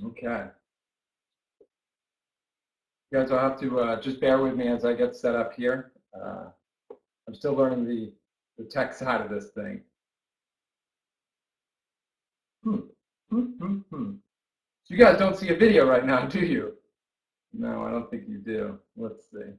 Okay. You guys will have to just bear with me as I get set up here. I'm still learning the tech side of this thing. So you guys don't see a video right now, do you? No, I don't think you do. Let's see.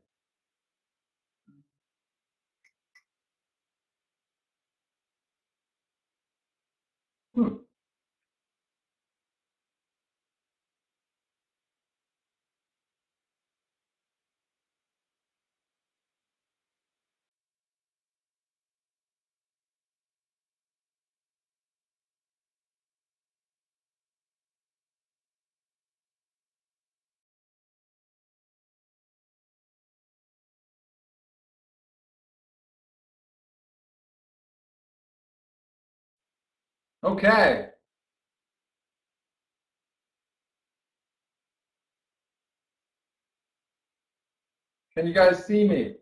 Okay. Can you guys see me?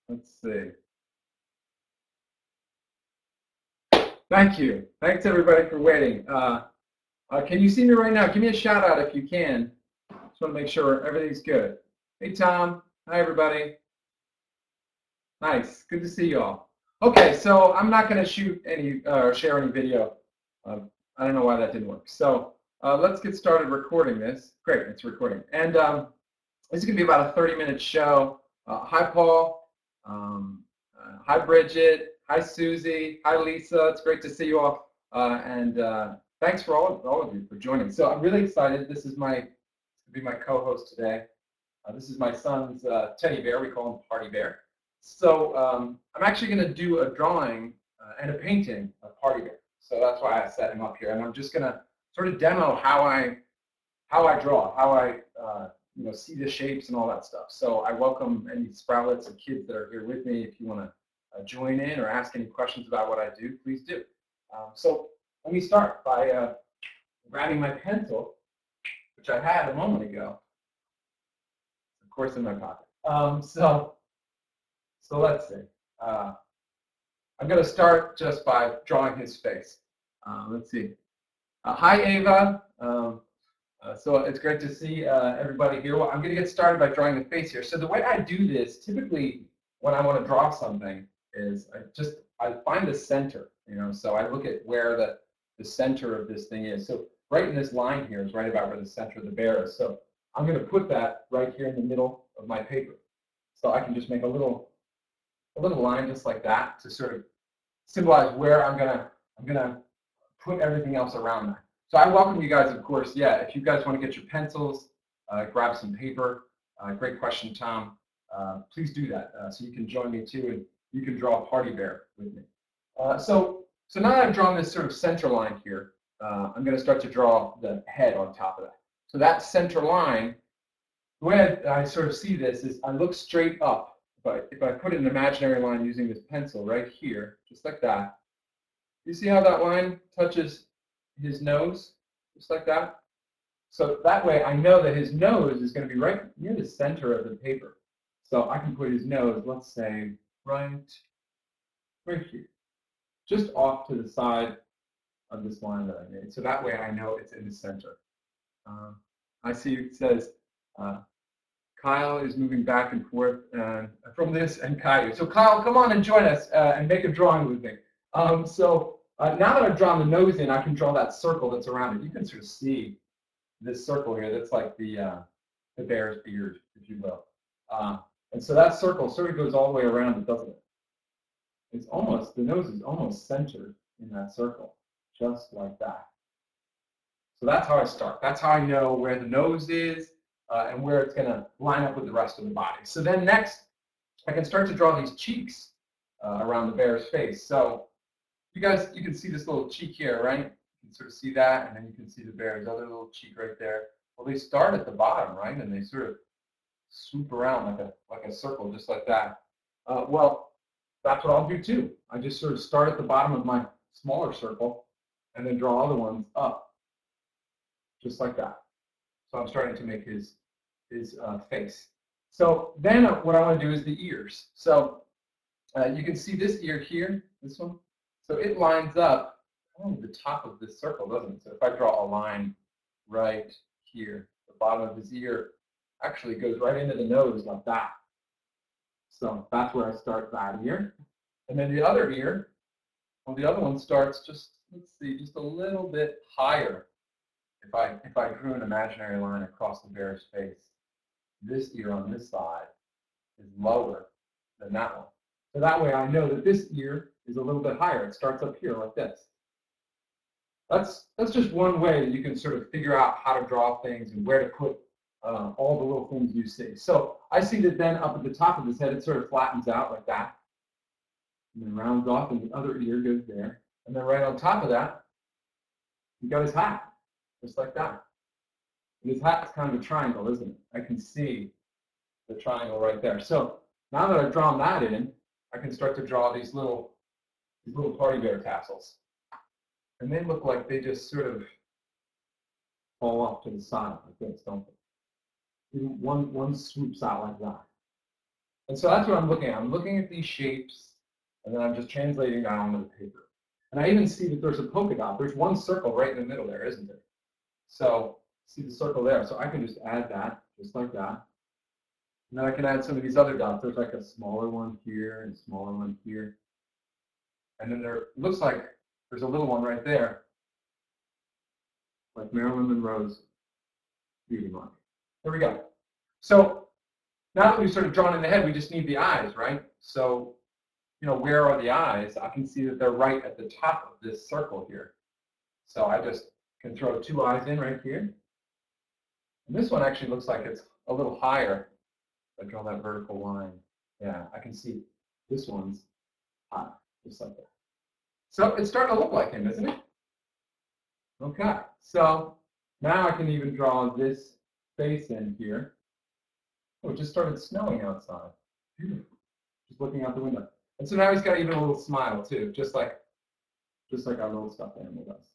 Let's see. Thank you. Thanks everybody for waiting. Can you see me right now? Give me a shout out if you can. Just want to make sure everything's good. Hey Tom. Hi everybody. Nice. Good to see you all. Okay, so I'm not going to shoot any share any video. I don't know why that didn't work. So let's get started recording this. Great, it's recording. And this is going to be about a 30-minute show. Hi Paul. Hi Bridget. Hi Susie. Hi Lisa. It's great to see you all. And thanks for all of you for joining. So I'm really excited. This is going to be my co-host today. This is my son's teddy bear. We call him Party Bear. So I'm actually going to do a drawing and a painting of Party Bear. So that's why I set him up here. And I'm just going to sort of demo how I draw, how I see the shapes and all that stuff. So I welcome any sproutlets and kids that are here with me. If you want to join in or ask any questions about what I do, please do. So let me start by grabbing my pencil, which I had a moment ago, of course in my pocket. So let's see. I'm going to start just by drawing his face. Let's see. Hi, Ava. So it's great to see everybody here. Well, I'm going to get started by drawing the face here. So the way I do this, typically when I want to draw something, is I find the center. So I look at where the center of this thing is. So right in this line here is right about where the center of the bear is. So I'm going to put that right here in the middle of my paper. So I can just make a little line just like that to sort of symbolize where I'm gonna put everything else around that. So I welcome you guys, of course. Yeah, if you guys want to get your pencils, grab some paper. Great question, Tom. Please do that so you can join me too, and you can draw a Party Bear with me. So now that I've drawn this sort of center line here, I'm going to start to draw the head on top of that. So that center line, the way I sort of see this is I look straight up. If I put an imaginary line using this pencil right here, just like that, you see how that line touches his nose, just like that? So that way I know that his nose is going to be right near the center of the paper. So I can put his nose, let's say, right here, just off to the side of this line that I made. So that way I know it's in the center. I see it says, Kyle is moving back and forth from this and Caillou. So Kyle, come on and join us and make a drawing with me. So now that I've drawn the nose in, I can draw that circle that's around it. You can sort of see this circle here. That's like the bear's beard, if you will. And so that circle sort of goes all the way around it, doesn't it? It's almost, the nose is almost centered in that circle, just like that. So that's how I start. That's how I know where the nose is. And where it's going to line up with the rest of the body. So then next, I can start to draw these cheeks around the bear's face. So you can see this little cheek here, right? You can sort of see that, and then you can see the bear's other little cheek right there. Well, they start at the bottom, right? And they sort of swoop around like a circle, just like that. Well, that's what I'll do too. I just sort of start at the bottom of my smaller circle, and then draw other ones up, just like that. So I'm starting to make his face. So then what I want to do is the ears. So you can see this ear here, this one. So it lines up only the top of this circle, doesn't it? So if I draw a line right here, the bottom of his ear actually goes right into the nose like that. So that's where I start that ear. And then the other ear, well, the other one starts just, let's see, just a little bit higher. If I drew an imaginary line across the bear's face, this ear on this side is lower than that one. So that way I know that this ear is a little bit higher. It starts up here like this. That's just one way that you can sort of figure out how to draw things and where to put all the little things you see. So I see that then up at the top of his head, it sort of flattens out like that. And then rounds off, and the other ear goes there. And then right on top of that, you got his hat, just like that. And his hat is kind of a triangle, isn't it? I can see the triangle right there. So now that I've drawn that in, I can start to draw these little party bear tassels. And they look like they just sort of fall off to the side like this, don't they? One swoops out like that. And so that's what I'm looking at. I'm looking at these shapes, and then I'm just translating that onto the paper. And I even see that there's a polka dot. There's one circle right in the middle there, isn't there? So see the circle there. So I can just add that, just like that. And then I can add some of these other dots. There's like a smaller one here and a smaller one here. And then there looks like there's a little one right there, like Marilyn Monroe's beauty mark. There we go. So now that we've sort of drawn in the head, we just need the eyes, right? So, you know, where are the eyes? I can see that they're right at the top of this circle here. So I just can throw two eyes in right here. And this one actually looks like it's a little higher. If I draw that vertical line, yeah, I can see this one's high, just like that. So it's starting to look like him, isn't it? Okay, so now I can even draw this face in here. Oh, it just started snowing outside. Beautiful. Just looking out the window. And so now he's got even a little smile too, just like our little stuffed animal does.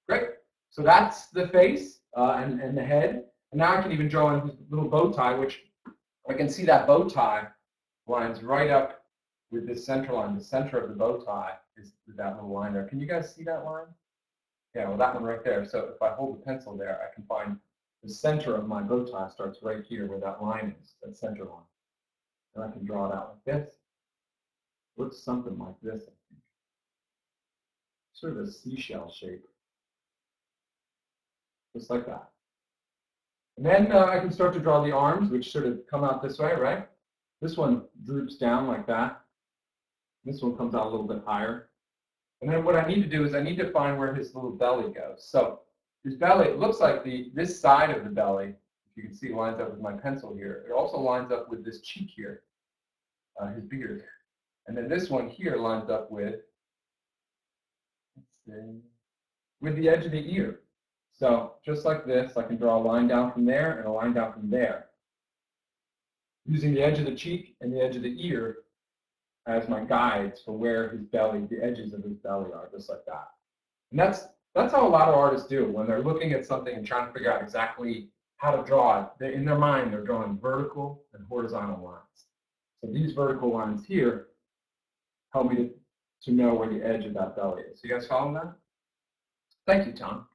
Great. So that's the face and the head. And now I can even draw in his little bow tie, which I can see that bow tie lines right up with this center line. The center of the bow tie is that little line there. Can you guys see that line? Yeah, well, that one right there. So if I hold the pencil there, I can find the center of my bow tie starts right here where that line is, that center line. And I can draw it out like this. Looks something like this, I think. Sort of a seashell shape. Just like that. And then I can start to draw the arms, which sort of come out this way, right? This one droops down like that. This one comes out a little bit higher. And then what I need to do is I need to find where his little belly goes. So his belly, it looks like this side of the belly, if you can see, lines up with my pencil here. It also lines up with this cheek here, his beard. And then this one here lines up with, let's see, with the edge of the ear. So just like this, I can draw a line down from there and a line down from there, using the edge of the cheek and the edge of the ear as my guides for where his belly, the edges of his belly are, just like that. And that's how a lot of artists do when they're looking at something and trying to figure out exactly how to draw it. In their mind, they're drawing vertical and horizontal lines. So these vertical lines here help me to know where the edge of that belly is. You guys follow that? Thank you, Tom.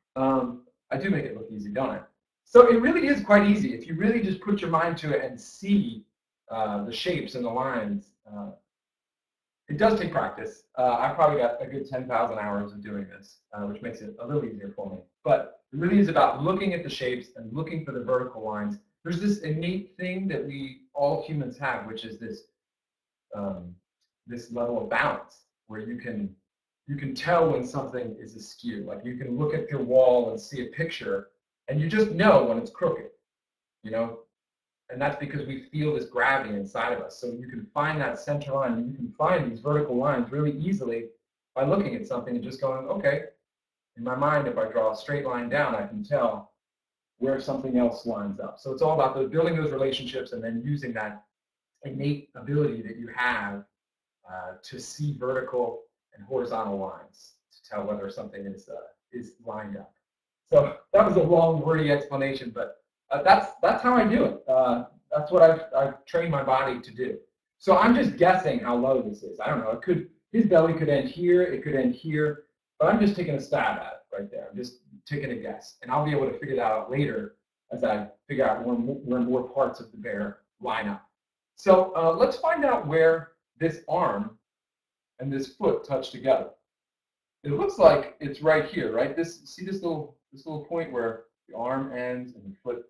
I do make it look easy, don't I? So it really is quite easy. If you really just put your mind to it and see the shapes and the lines, it does take practice. I've probably got a good 10,000 hours of doing this, which makes it a little easier for me. But it really is about looking at the shapes and looking for the vertical lines. There's this innate thing that we all humans have, which is this this level of balance, where you can tell when something is askew. Like you can look at your wall and see a picture, and you just know when it's crooked, you know. And that's because we feel this gravity inside of us. So you can find that center line, and you can find these vertical lines really easily by looking at something and just going, okay, in my mind, if I draw a straight line down, I can tell where something else lines up. So it's all about building those relationships and then using that innate ability that you have to see vertical and horizontal lines to tell whether something is lined up. So that was a long, wordy explanation, but that's how I do it. That's what I've trained my body to do. So I'm just guessing how low this is. I don't know. His belly could end here. It could end here. But I'm just taking a stab at it right there. I'm just taking a guess. And I'll be able to figure that out later as I figure out where more parts of the bear line up. So let's find out where this arm and this foot touch together. It looks like it's right here, right? See this little point where the arm ends and the foot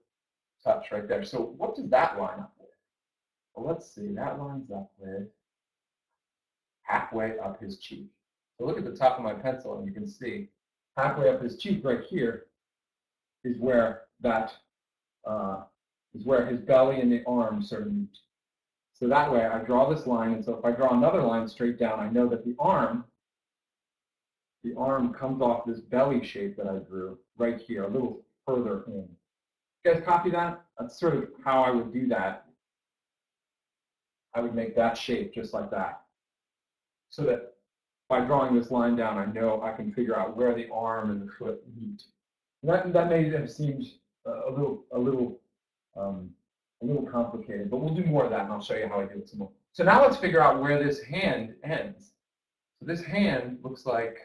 touch right there. So what does that line up with? Well, let's see. That lines up with halfway up his cheek. So look at the top of my pencil, and you can see halfway up his cheek right here is where that is where his belly and the arm sort of meet. So that way, I draw this line, and so if I draw another line straight down, I know that the arm comes off this belly shape that I drew right here, a little further in. You guys copy that? That's sort of how I would do that. I would make that shape just like that, so that by drawing this line down, I know I can figure out where the arm and the foot meet. That may have seemed a little complicated, but we'll do more of that, and I'll show you how I do it some more. So now let's figure out where this hand ends. So this hand looks like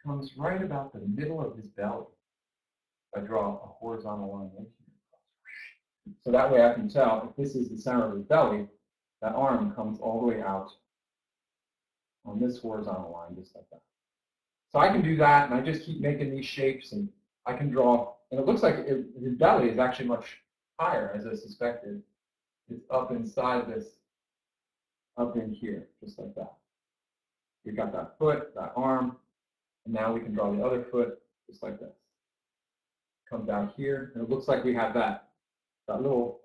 comes right about the middle of his belly. I draw a horizontal line right here. So that way I can tell if this is the center of his belly, that arm comes all the way out on this horizontal line, just like that. So I can do that, and I just keep making these shapes, and I can draw, and it looks like his belly is actually much higher, as I suspected. It's up inside this, up in here, just like that. We got that foot, that arm, and now we can draw the other foot, just like this. Comes out here, and it looks like we have that little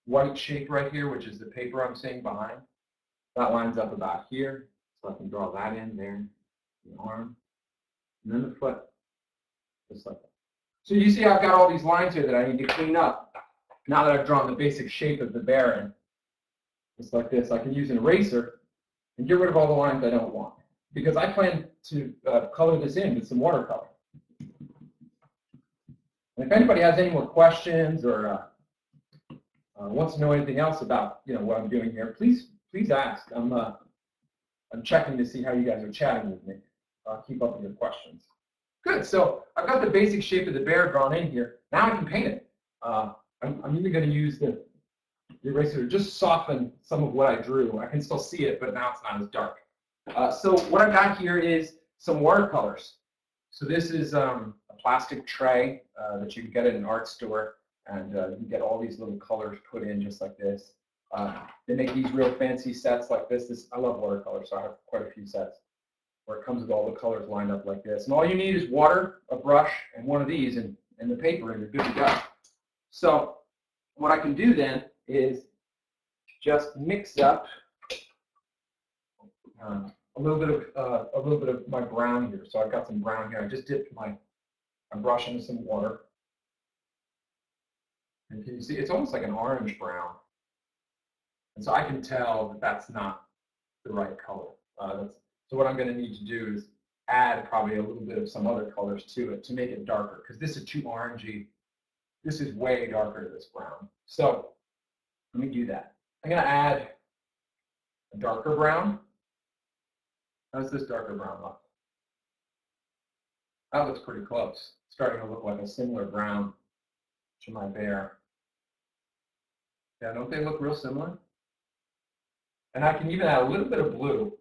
white shape right here, which is the paper I'm seeing behind. That lines up about here, so I can draw that in there, the arm, and then the foot, just like that. So you see I've got all these lines here that I need to clean up. Now that I've drawn the basic shape of the bear in, just like this, I can use an eraser and get rid of all the lines I don't want, because I plan to color this in with some watercolor. And if anybody has any more questions or wants to know anything else about what I'm doing here, please ask. I'm checking to see how you guys are chatting with me. I'll keep up with your questions. Good. So I've got the basic shape of the bear drawn in here. Now I can paint it. I'm even going to use the eraser to just soften some of what I drew. I can still see it, but now it's not as dark. So what I've got here is some watercolors. So this is a plastic tray that you can get at an art store, and you can get all these little colors put in just like this. They make these real fancy sets like this. I love watercolor, so I have quite a few sets where it comes with all the colors lined up like this. And all you need is water, a brush, and one of these, and the paper, and you're good to go. So what I can do then is just mix up a little bit of my brown here. So I've got some brown here. I just dipped my brush into some water, and can you see it's almost like an orange brown? And so I can tell that that's not the right color. So what I'm going to need to do is add probably a little bit of some other colors to it to make it darker, because this is too orangey. This is way darker to this brown. So let me do that. I'm going to add a darker brown. How's this darker brown look? That looks pretty close. It's starting to look like a similar brown to my bear. Yeah, don't they look real similar? And I can even add a little bit of blue.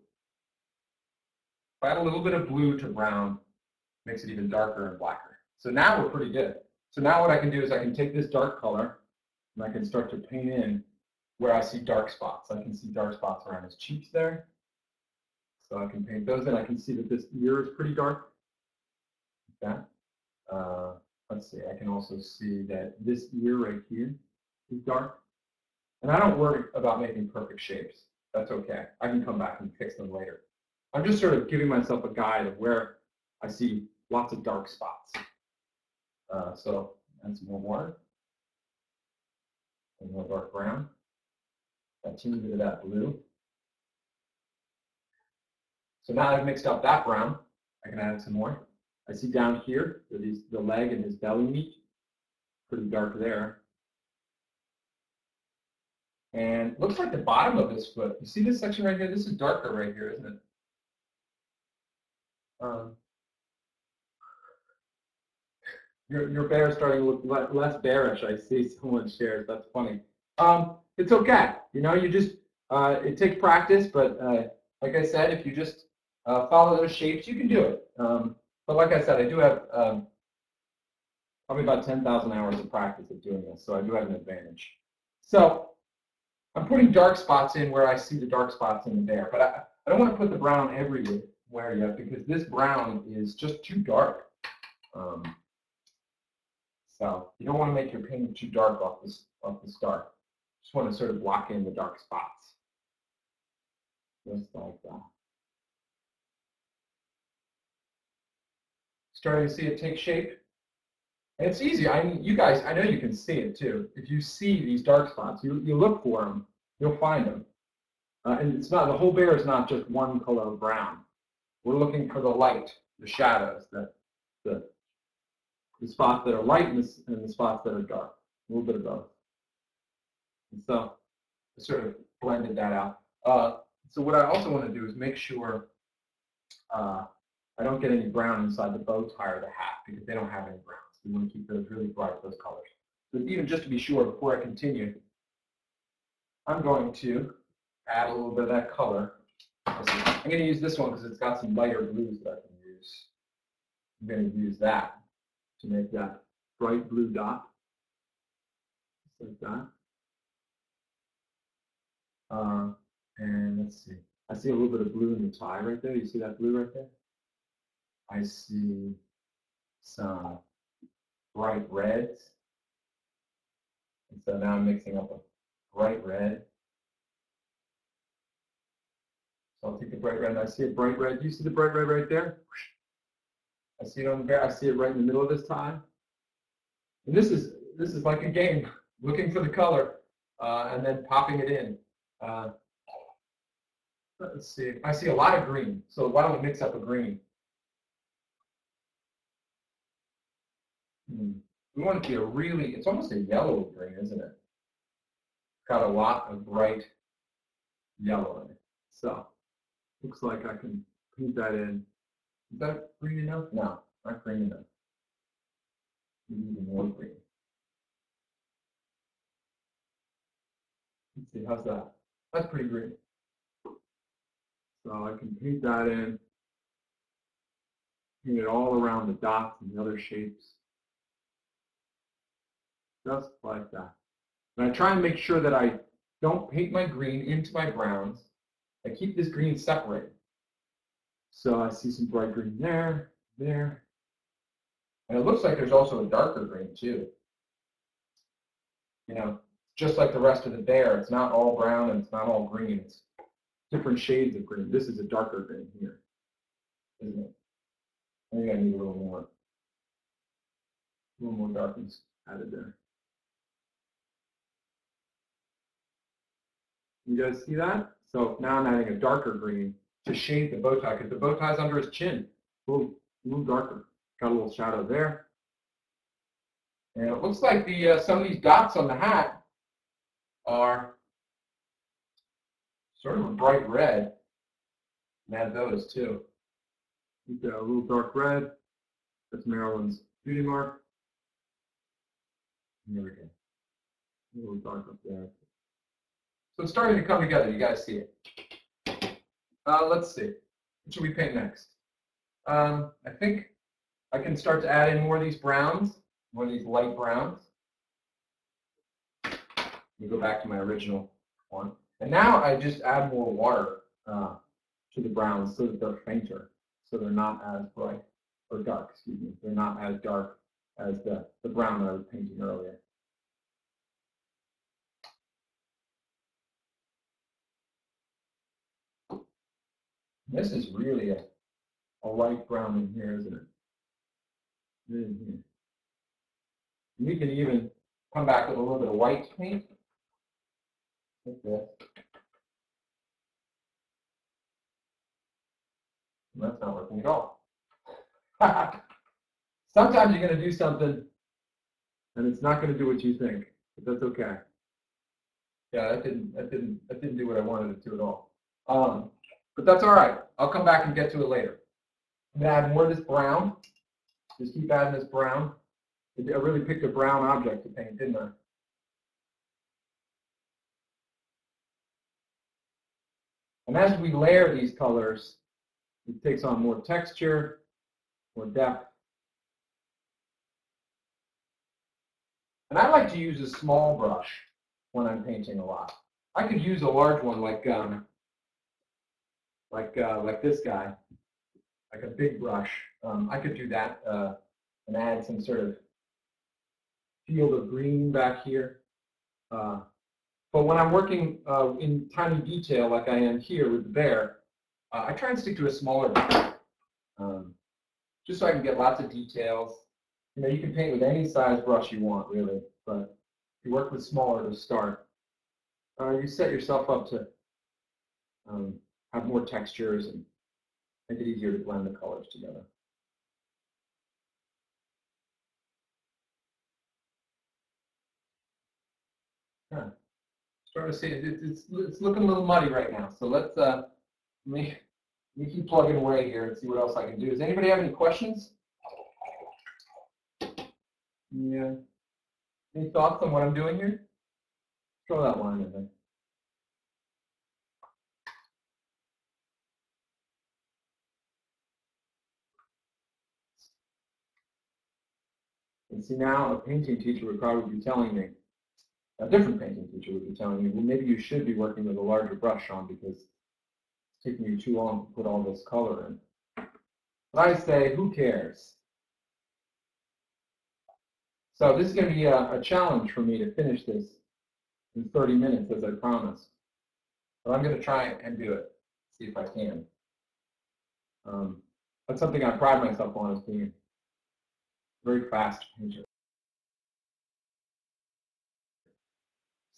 If I add a little bit of blue to brown, it makes it even darker and blacker. So now we're pretty good. So now what I can do is I can take this dark color and I can start to paint in where I see dark spots. I can see dark spots around his cheeks there. So I can paint those in. I can see that this ear is pretty dark. Like that. Let's see, I can also see that this ear right here is dark. And I don't worry about making perfect shapes. That's okay. I can come back and fix them later. I'm just sort of giving myself a guide of where I see lots of dark spots. So add some more water. And more dark brown. A teeny bit of that blue. So now I've mixed up that brown. I can add some more. I see down here where the leg and his belly meet. Pretty dark there. And it looks like the bottom of his foot. You see this section right here? This is darker right here, isn't it? Your bear is starting to look less bearish. I see someone shares. That's funny. It's okay. You know, you just it takes practice, but like I said, if you just follow those shapes, you can do it. But like I said, I do have probably about 10,000 hours of practice of doing this, so I do have an advantage. So I'm putting dark spots in where I see the dark spots in the bear, but I don't want to put the brown everywhere yet because this brown is just too dark. So you don't want to make your painting too dark off the start. Just want to sort of block in the dark spots. Just like that. Starting to see it take shape. And it's easy. I mean, you guys, I know you can see it too. If you see these dark spots, you look for them, you'll find them. And it's not, the whole bear is not just one color of brown. We're looking for the light, the shadows, the spots that are light and the spots that are dark. A little bit of both. And so I sort of blended that out. So what I also want to do is make sure I don't get any brown inside the bow tie or the hat because they don't have any browns. We want to keep those really bright, those colors. So even just to be sure, before I continue, I'm going to add a little bit of that color. I'm going to use this one because it's got some lighter blues that I can use. I'm going to use that to make that bright blue dot, just like that. And let's see. I see a little bit of blue in the tie right there. You see that blue right there? I see some bright reds. And so now I'm mixing up a bright red. So I'll take the bright red and I see a bright red. Do you see the bright red right there? I see it on the bear. I see it right in the middle of this tie. And this is like a game, looking for the color and then popping it in. Let's see. I see a lot of green. So why don't we mix up a green? We want it to be a really, it's almost a yellow green, isn't it? Got a lot of bright yellow in it. So looks like I can paint that in. Is that green enough? No, not green enough. We need more green. Let's see, how's that? That's pretty green. So I can paint that in. Paint it all around the dots and the other shapes. Just like that. And I try and make sure that I don't paint my green into my browns. I keep this green separated. So I see some bright green there, there. And it looks like there's also a darker green too. You know, just like the rest of the bear, it's not all brown and it's not all green. It's different shades of green. This is a darker green here, isn't it? I think I need a little more darkness added there. You guys see that? So now I'm adding a darker green to shade the bow tie because the bow tie's under his chin. A little darker. Got a little shadow there. And it looks like some of these dots on the hat are sort of a bright red. And add those too. We've got a little dark red. That's Marilyn's beauty mark. There we go. A little dark up there. So it's starting to come together. You guys see it. Let's see. What should we paint next? I think I can start to add in more of these browns, more of these light browns. Let me go back to my original one. And now I just add more water to the browns so that they're fainter, so they're not as bright, or dark, excuse me. They're not as dark as the brown that I was painting earlier. This is really a light brown in here, isn't it? In here. And you can even come back with a little bit of white paint, like this. And that's not working at all. Sometimes you're going to do something and it's not going to do what you think, but that's okay. Yeah, that didn't do what I wanted it to at all. But that's all right. I'll come back and get to it later. I'm going to add more of this brown. Just keep adding this brown. I really picked a brown object to paint, didn't I? And as we layer these colors, it takes on more texture, more depth. And I like to use a small brush when I'm painting a lot. I could use a large one like this guy, like a big brush. I could do that and add some sort of field of green back here. But when I'm working in tiny detail like I am here with the bear, I try and stick to a smaller brush, just so I can get lots of details. You know, you can paint with any size brush you want, really, but if you work with smaller to start, you set yourself up to have more textures and make it easier to blend the colors together. Yeah. Starting to see it's looking a little muddy right now, so let's let me keep plugging away here and see what else I can do. Does anybody have any questions? Yeah. Any thoughts on what I'm doing here? Throw that line in there. And see, now a painting teacher would probably be telling me, a different painting teacher would be telling me, well, maybe you should be working with a larger brush on because it's taking you too long to put all this color in. But I say, who cares? So this is going to be a challenge for me to finish this in 30 minutes, as I promised. But I'm going to try and do it, see if I can. That's something I pride myself on, as being a very fast painter.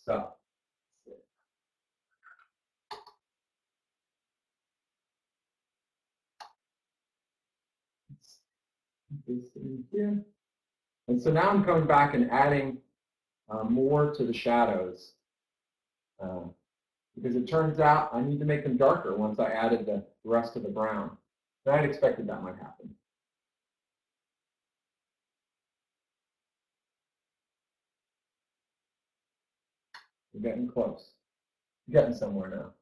So, this in here. And so now I'm coming back and adding more to the shadows. Because it turns out I need to make them darker once I added the rest of the brown. And I'd expected that might happen. We're getting close. We're getting somewhere now.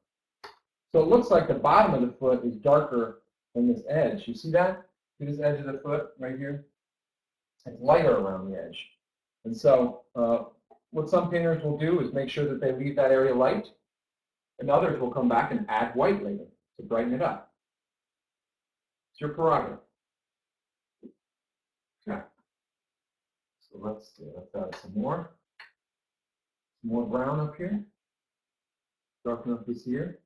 So it looks like the bottom of the foot is darker than this edge. You see that? See this edge of the foot right here? It's lighter around the edge. And so what some painters will do is make sure that they leave that area light, and others will come back and add white later to brighten it up. It's your prerogative. Okay. So let's add some more. Some more brown up here. Darken up this here.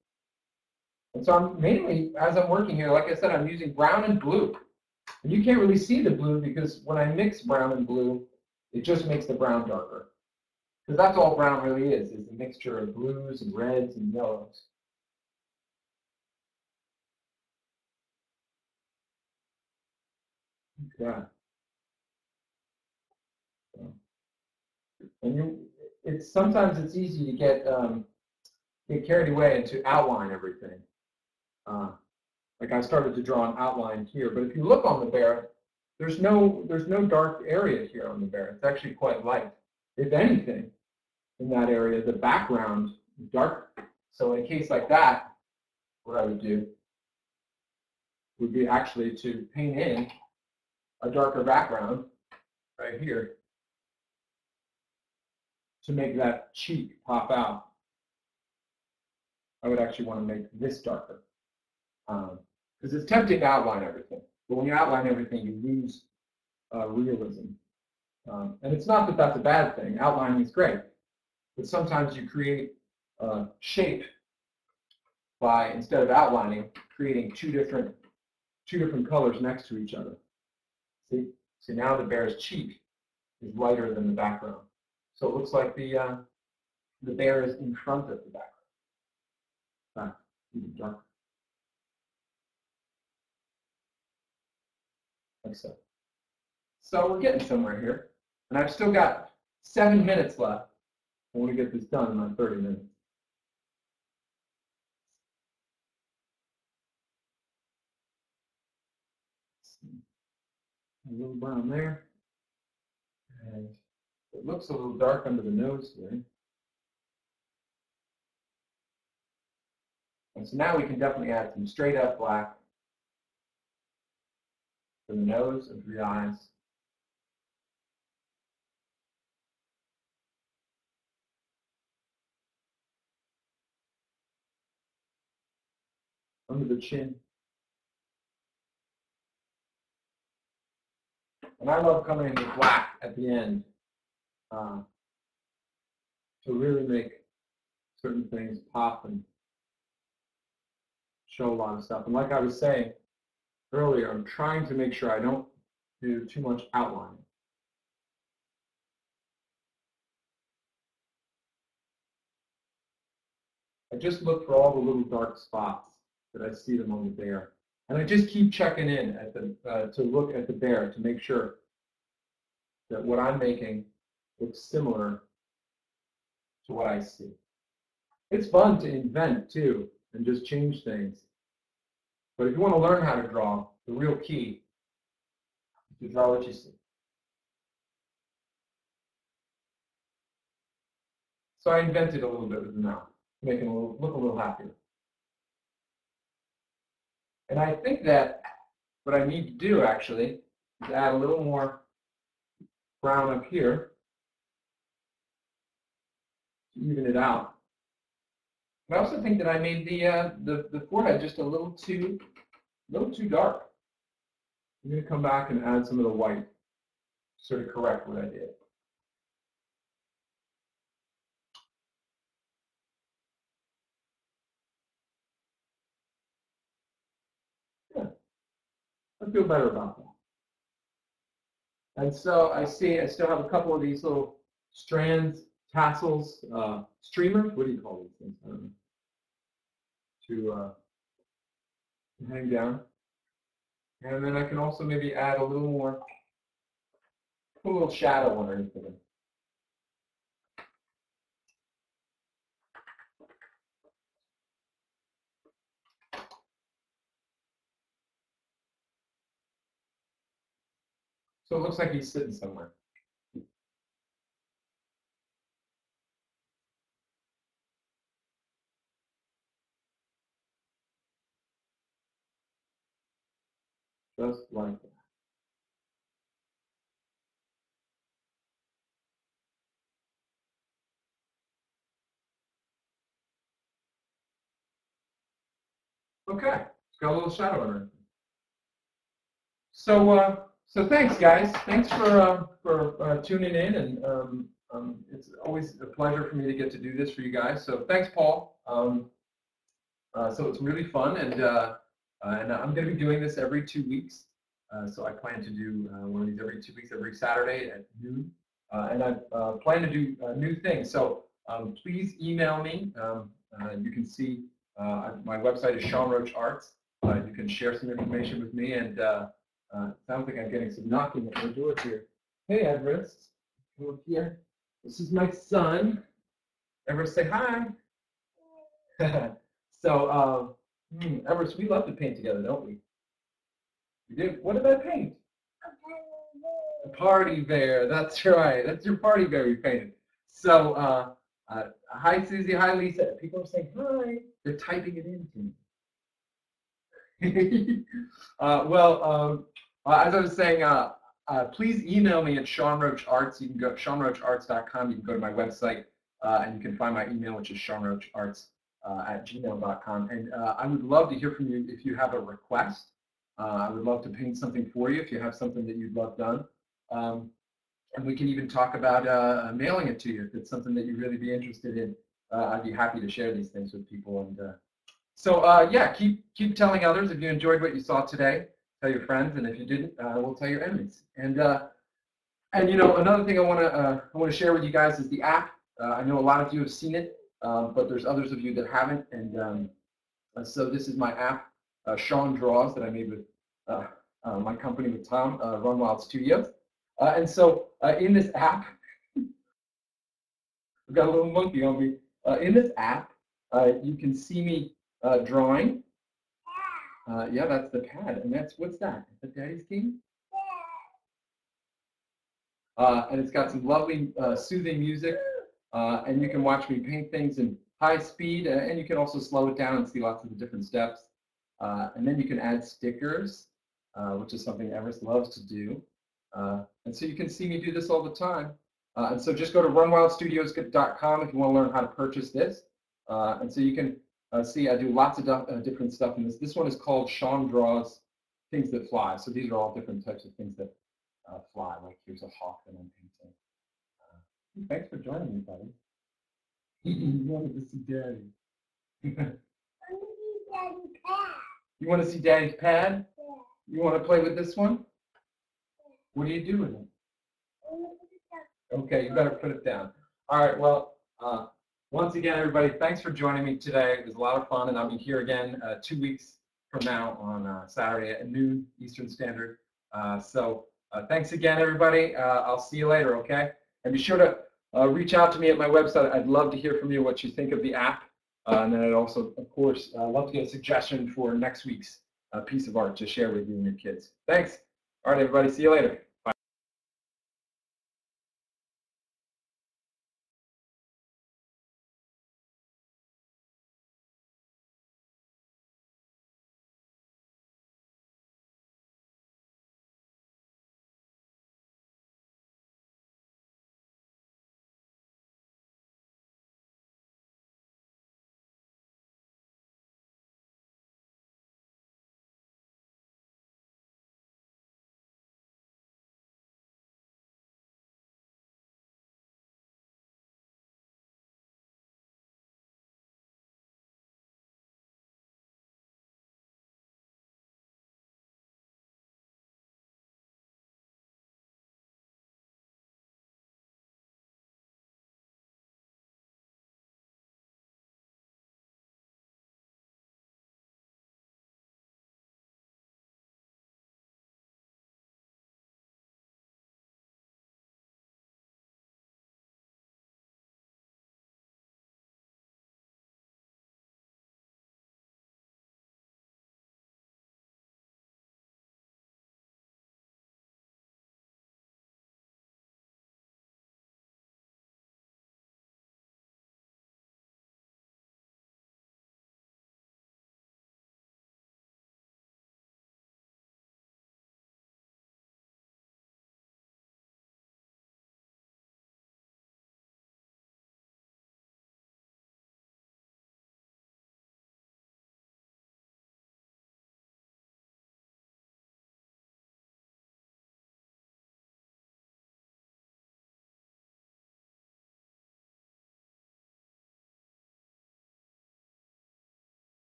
And so I'm mainly, as I'm working here, like I said, I'm using brown and blue. And you can't really see the blue because when I mix brown and blue, it just makes the brown darker. Because that's all brown really is a mixture of blues and reds and yellows. Okay. And sometimes it's easy to get carried away and to outline everything. Like I started to draw an outline here, but if you look on the bear, there's no dark area here on the bear. It's actually quite light. If anything, in that area, the background is darker. So in a case like that, what I would do would be actually to paint in a darker background right here to make that cheek pop out. I would actually want to make this darker. Because it's tempting to outline everything. But when you outline everything, you lose realism. And it's not that that's a bad thing. Outlining is great. But sometimes you create shape by, instead of outlining, creating two different colors next to each other. See? So now the bear's cheek is lighter than the background. So it looks like the bear is in front of the background. In fact, even darker. Like so. So we're getting somewhere here. And I've still got 7 minutes left. I want to get this done in my 30 minutes. A little brown there. And it looks a little dark under the nose here. And so now we can definitely add some straight up black for the nose and for the eyes. Under the chin. And I love coming in with black at the end to really make certain things pop and show a lot of stuff. And like I was saying earlier, I'm trying to make sure I don't do too much outlining. I just look for all the little dark spots that I see them on the bear. And I just keep checking in at the, to look at the bear to make sure that what I'm making looks similar to what I see. It's fun to invent too and just change things. But if you want to learn how to draw, the real key is to draw what you see. So I invented a little bit with the mouth, making it look a little happier. And I think that what I need to do actually is add a little more brown up here to even it out. I also think that I made the forehead just a little too dark. I'm going to come back and add some of the white, sort of correct what I did. Yeah, I feel better about that. And so I see I still have a couple of these little strands, tassels, streamers. What do you call these things? I don't know. To hang down. And then I can also maybe add a little more, put a little shadow underneath of it. So it looks like he's sitting somewhere. Just like that. Okay, it's got a little shadow under it. So thanks, guys. Thanks for tuning in, and it's always a pleasure for me to get to do this for you guys. So thanks, Paul. So it's really fun, and I'm going to be doing this every 2 weeks. So I plan to do one of these every 2 weeks, every Saturday at noon, and I plan to do new things. So please email me. You can see my website is Sean Roach Arts. You can share some information with me, and sounds like I'm getting some knocking at my door here. Hey, Everest, come up here. This is my son. Everest, say hi. So, Everest, we love to paint together, don't we? You do? What did I paint? A party bear. That's right. That's your party bear we painted. So, hi, Susie. Hi, Lisa. People are saying hi. They're typing it in to me. As I was saying, please email me at Sean Roach Arts. You can go to seanroacharts.com. You can go to my website, and you can find my email, which is seanroacharts@gmail.com. And I would love to hear from you if you have a request. I would love to paint something for you if you have something that you'd love done. And we can even talk about mailing it to you if it's something that you'd really be interested in. I'd be happy to share these things with people. And yeah, keep telling others if you enjoyed what you saw today. Tell your friends, and if you didn't, we'll tell your enemies. And you know, another thing I want to share with you guys is the app. I know a lot of you have seen it, but there's others of you that haven't. And so this is my app, Sean Draws, that I made with my company with Tom, Run Wild Studios. And so in this app, I've got a little monkey on me. In this app, you can see me drawing. Yeah, that's the pad. And what's that? Is that Daddy's game? And it's got some lovely soothing music. And you can watch me paint things in high speed, and you can also slow it down and see lots of the different steps. And then you can add stickers, which is something Everest loves to do. And so you can see me do this all the time. And so just go to runwildstudios.com if you want to learn how to purchase this. And so you can see I do lots of different stuff in this. This one is called Sean Draws Things That Fly. So these are all different types of things that fly. Like here's a hawk that I'm painting. Thanks for joining me, buddy. You wanted to see Daddy. You want to see Daddy's pad? Yeah. You want to play with this one? Yeah. What do you do with it? Okay, you better put it down. All right, well, once again, everybody, thanks for joining me today. It was a lot of fun, and I'll be here again 2 weeks from now on Saturday at noon Eastern Standard. So thanks again, everybody. I'll see you later, okay? And be sure to reach out to me at my website. I'd love to hear from you what you think of the app. And then I'd also, of course, love to get a suggestion for next week's piece of art to share with you and your kids. Thanks. All right, everybody. See you later.